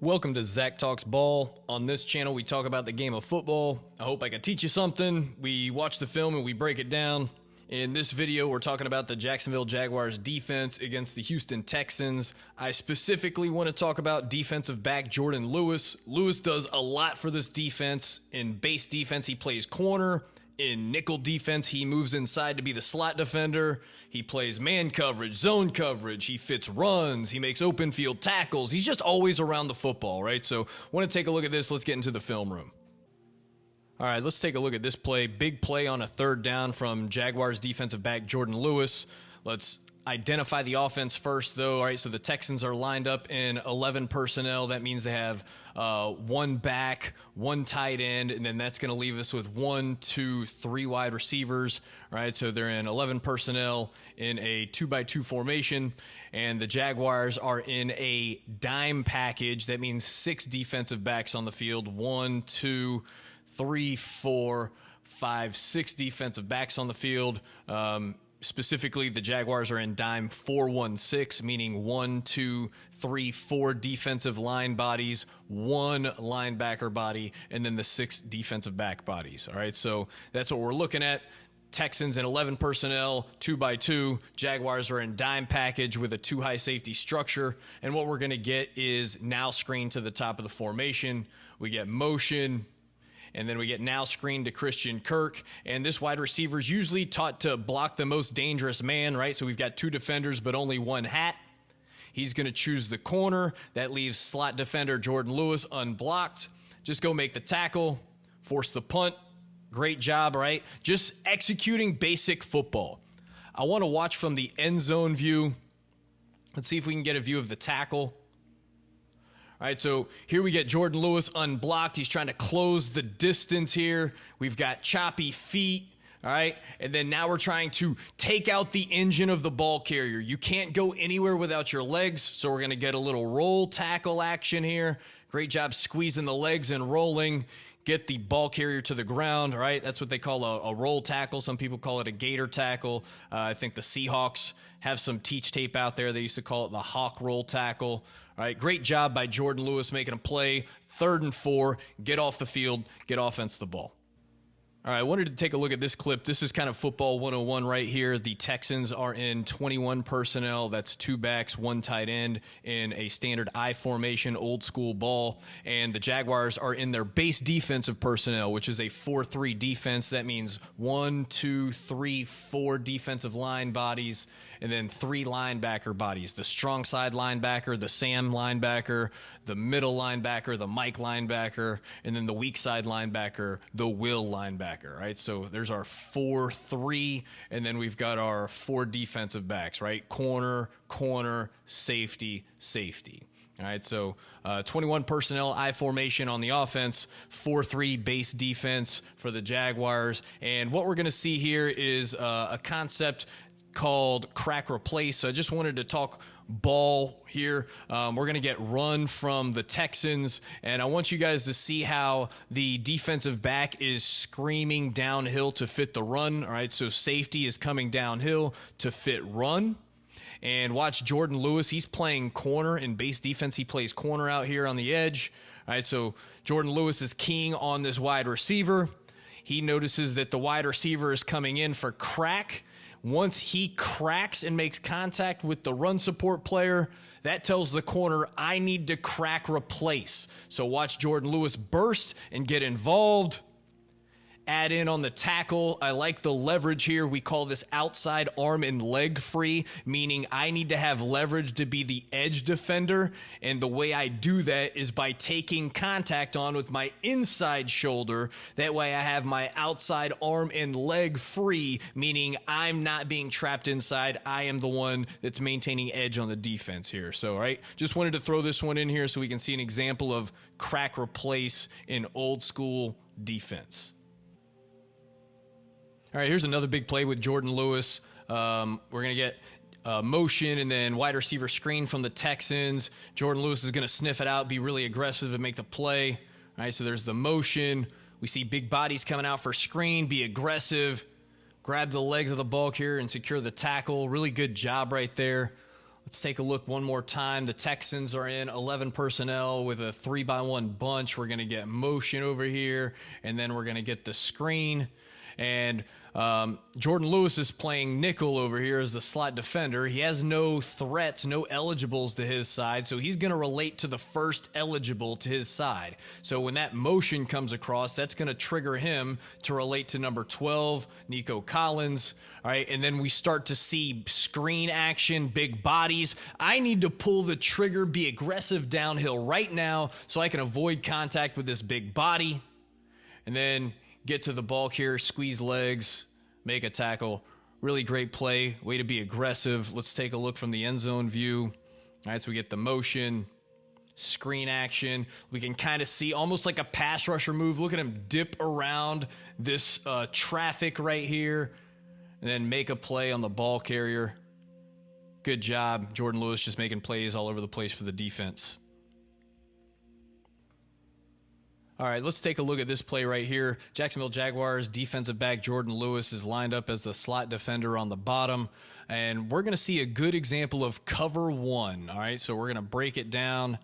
Welcome to Zack Talks Ball. On this channel, we talk about the game of football. I hope I can teach you something. We watch the film and we break it down. In this video, we're talking about the Jacksonville Jaguars defense against the Houston Texans. I specifically want to talk about defensive back Jourdan Lewis. Lewis does a lot for this defense. In base defense, he plays corner. In nickel defense, he moves inside to be the slot defender. He plays man coverage, zone coverage. He fits runs. He makes open field tackles. He's just always around the football, right? So, want to take a look at this. Let's get into the film room. All right, let's take a look at this play. Big play on a third down from Jaguars defensive back Jourdan Lewis. Let's identify the offense first, though. All right, so the Texans are lined up in 11 personnel. That means they have one back, one tight end, and then that's going to leave us with 1, 2, 3 wide receivers. All right, so they're in 11 personnel in a 2x2 formation, and the Jaguars are in a dime package. That means 6 defensive backs on the field. 1, 2, 3, 4, 5, 6 defensive backs on the field. Specifically, the Jaguars are in dime 4-1-6, meaning 1, 2, 3, 4 defensive line bodies, 1 linebacker body, and then the 6 defensive back bodies. All right, so that's what we're looking at. Texans in 11 personnel, 2x2. Jaguars are in dime package with a 2 high safety structure. And what we're going to get is now screen to the top of the formation. We get motion. And then we get now screen to Christian Kirk. And this wide receiver is usually taught to block the most dangerous man, right? So we've got 2 defenders, but only 1 hat. He's going to choose the corner. That leaves slot defender Jourdan Lewis unblocked. Just go make the tackle, force the punt. Great job, right? Just executing basic football. I want to watch from the end zone view. Let's see if we can get a view of the tackle. All right, so here we get Jourdan Lewis unblocked. He's trying to close the distance here. We've got choppy feet, all right? And then now we're trying to take out the engine of the ball carrier. You can't go anywhere without your legs, so we're going to get a little roll tackle action here. Great job squeezing the legs and rolling. Get the ball carrier to the ground, all right? That's what they call a roll tackle. Some people call it a gator tackle. I think the Seahawks have some teach tape out there. They used to call it the hawk roll tackle. All right, great job by Jourdan Lewis making a play. 3rd and 4, get off the field, get offense the ball. All right, I wanted to take a look at this clip. This is kind of football 101 right here. The Texans are in 21 personnel. That's 2 backs, 1 tight end in a standard I formation, old school ball. And the Jaguars are in their base defensive personnel, which is a 4-3 defense. That means 1, 2, 3, 4 defensive line bodies, and then 3 linebacker bodies. The strong side linebacker, the Sam linebacker, the middle linebacker, the Mike linebacker, and then the weak side linebacker, the Will linebacker. Right, so there's our 4-3, and then we've got our 4 defensive backs, right? Corner, safety, safety. All right, so 21 personnel, I formation on the offense, 4-3 base defense for the Jaguars. And what we're going to see here is a concept called crack replace. So I just wanted to talk ball here. We're going to get run from the Texans, and I want you guys to see how the defensive back is screaming downhill to fit the run. All right, so safety is coming downhill to fit run. And watch Jourdan Lewis. He's playing corner in base defense. He plays corner out here on the edge. All right, so Jourdan Lewis is keying on this wide receiver. He notices that the wide receiver is coming in for crack. Once he cracks and makes contact with the run support player, that tells the corner, I need to crack replace. So watch Jourdan Lewis burst and get involved. Add in on the tackle. I like the leverage here. We call this outside arm and leg free, meaning I need to have leverage to be the edge defender. And the way I do that is by taking contact on with my inside shoulder. That way I have my outside arm and leg free, meaning I'm not being trapped inside. I am the one that's maintaining edge on the defense here. So, all right, just wanted to throw this one in here so we can see an example of crack replace in old school defense. All right, here's another big play with Jourdan Lewis. We're going to get motion and then wide receiver screen from the Texans. Jourdan Lewis is going to sniff it out, be really aggressive and make the play. All right, so there's the motion. We see big bodies coming out for screen, be aggressive, grab the legs of the ball carrier and secure the tackle. Really good job right there. Let's take a look one more time. The Texans are in 11 personnel with a 3-by-1 bunch. We're going to get motion over here, and then we're going to get the screen. And Jourdan Lewis is playing nickel over here as the slot defender. He has no threats, no eligibles to his side, so he's going to relate to the first eligible to his side. So when that motion comes across, that's going to trigger him to relate to number 12, Nico Collins. All right, and then we start to see screen action, big bodies. I need to pull the trigger, be aggressive downhill right now so I can avoid contact with this big body. And then get to the ball here, squeeze legs, make a tackle. Really great play. Way to be aggressive. Let's take a look from the end zone view. All right, so we get the motion, screen action. We can kind of see almost like a pass rusher move. Look at him dip around this traffic right here and then make a play on the ball carrier. Good job. Jourdan Lewis just making plays all over the place for the defense. All right, let's take a look at this play right here. Jacksonville Jaguars defensive back Jourdan Lewis is lined up as the slot defender on the bottom, and we're going to see a good example of cover one. All right, so we're going to break it down.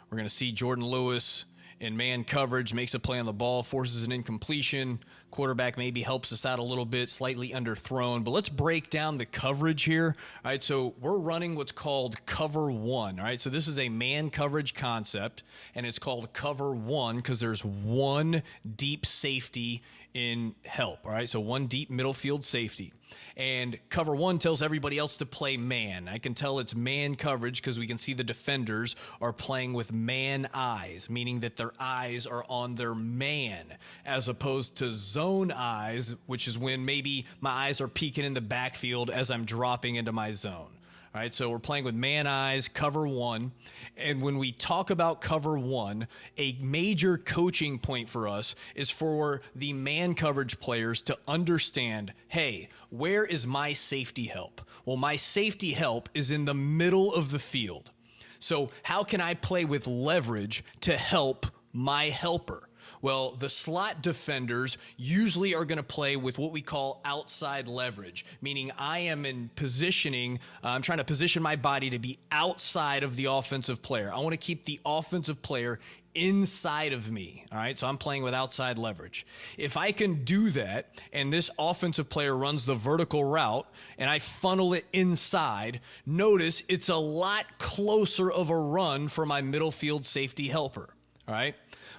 We're going to see Jourdan Lewis in man coverage, makes a play on the ball, forces an incompletion. Quarterback maybe helps us out a little bit, slightly underthrown. But let's break down the coverage here. All right, so we're running what's called cover one. All right, so this is a man coverage concept, and it's called cover one because there's one deep safety in help. All right, so one deep middle field safety. And cover one tells everybody else to play man. I can tell it's man coverage because we can see the defenders are playing with man eyes, meaning that their eyes are on their man, as opposed to zone eyes, which is when maybe my eyes are peeking in the backfield as I'm dropping into my zone. All right, so we're playing with man eyes, cover one. And when we talk about cover one, a major coaching point for us is for the man coverage players to understand, hey, where is my safety help? Well, my safety help is in the middle of the field. So how can I play with leverage to help my helper? Well, the slot defenders usually are going to play with what we call outside leverage, meaning I am in positioning, I'm trying to position my body to be outside of the offensive player. I want to keep the offensive player inside of me. All right, so I'm playing with outside leverage. If I can do that and this offensive player runs the vertical route and I funnel it inside, notice it's a lot closer of a run for my middle field safety helper. All right.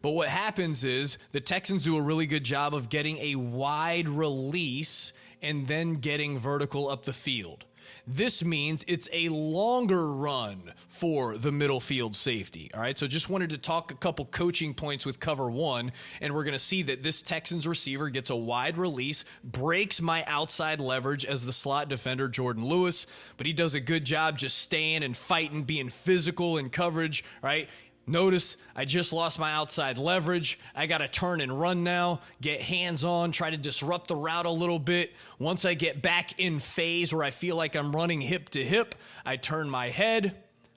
But what happens is the Texans do a really good job of getting a wide release and then getting vertical up the field. This means it's a longer run for the middle field safety. All right, so just wanted to talk a couple coaching points with cover one, and we're going to see that this Texans receiver gets a wide release, breaks my outside leverage as the slot defender, Jourdan Lewis, but he does a good job just staying and fighting, being physical in coverage, right? Notice I just lost my outside leverage. I got to turn and run now, get hands on, try to disrupt the route a little bit. Once I get back in phase where I feel like I'm running hip to hip, I turn my head.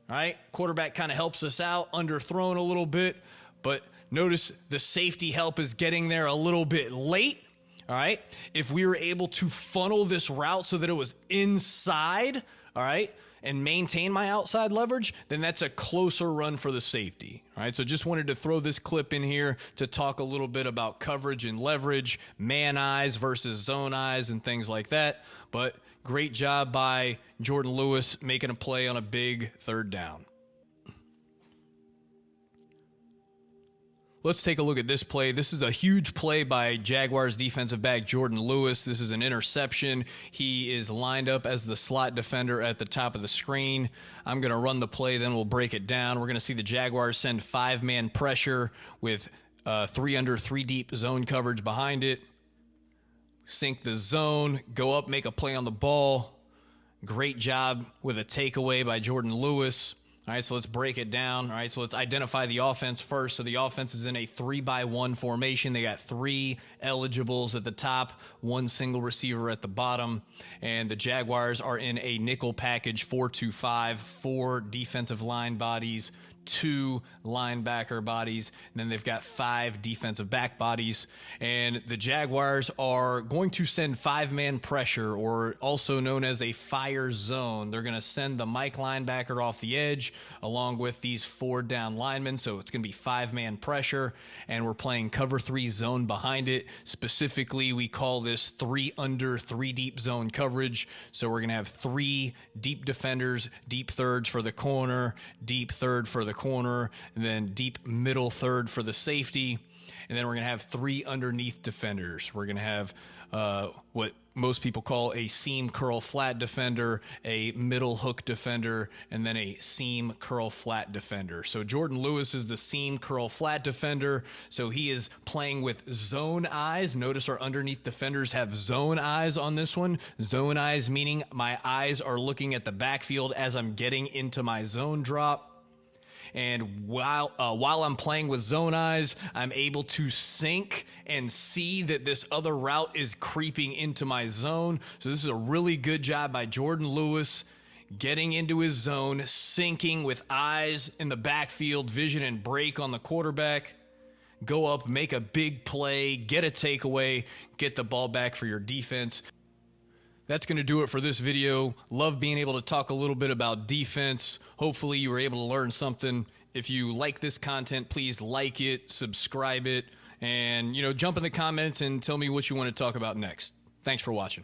All right, quarterback kind of helps us out, underthrown a little bit, but notice the safety help is getting there a little bit late. All right, if we were able to funnel this route so that it was inside, all right, and maintain my outside leverage, then that's a closer run for the safety. All right, so just wanted to throw this clip in here to talk a little bit about coverage and leverage, man eyes versus zone eyes and things like that. But great job by Jourdan Lewis making a play on a big third down. Let's take a look at this play. This is a huge play by Jaguars defensive back Jourdan Lewis. This is an interception. He is lined up as the slot defender at the top of the screen. I'm going to run the play, then we'll break it down. We're going to see the Jaguars send 5-man pressure with 3 under 3 deep zone coverage behind it. Sink the zone, go up, make a play on the ball. Great job with a takeaway by Jourdan Lewis. All right, so let's break it down. All right, so let's identify the offense first. So the offense is in a 3-by-1 formation. They got 3 eligibles at the top, 1 single receiver at the bottom. And the Jaguars are in a nickel package, 4-2-5, 4 defensive line bodies, 2 linebacker bodies, and then they've got 5 defensive back bodies. And the Jaguars are going to send 5-man pressure, or also known as a fire zone. They're going to send the Mike linebacker off the edge along with these 4 down linemen. So it's going to be 5-man pressure, and we're playing cover 3 zone behind it. Specifically, we call this 3 under 3 deep zone coverage. So we're going to have 3 deep defenders, deep thirds for the corner, deep third for the corner, and then deep middle third for the safety. And then we're going to have 3 underneath defenders. We're going to have what most people call a seam curl flat defender, a middle hook defender, and then a seam curl flat defender. So Jourdan Lewis is the seam curl flat defender. So he is playing with zone eyes. Notice our underneath defenders have zone eyes on this one. Zone eyes meaning my eyes are looking at the backfield as I'm getting into my zone drop. And while I'm playing with zone eyes, I'm able to sync and see that this other route is creeping into my zone. So this is a really good job by Jourdan Lewis, getting into his zone, syncing with eyes in the backfield, vision and break on the quarterback. Go up, make a big play, get a takeaway, get the ball back for your defense. That's going to do it for this video. Love being able to talk a little bit about defense. Hopefully you were able to learn something. If you like this content, please like it, subscribe it, and jump in the comments and tell me what you want to talk about next. Thanks for watching.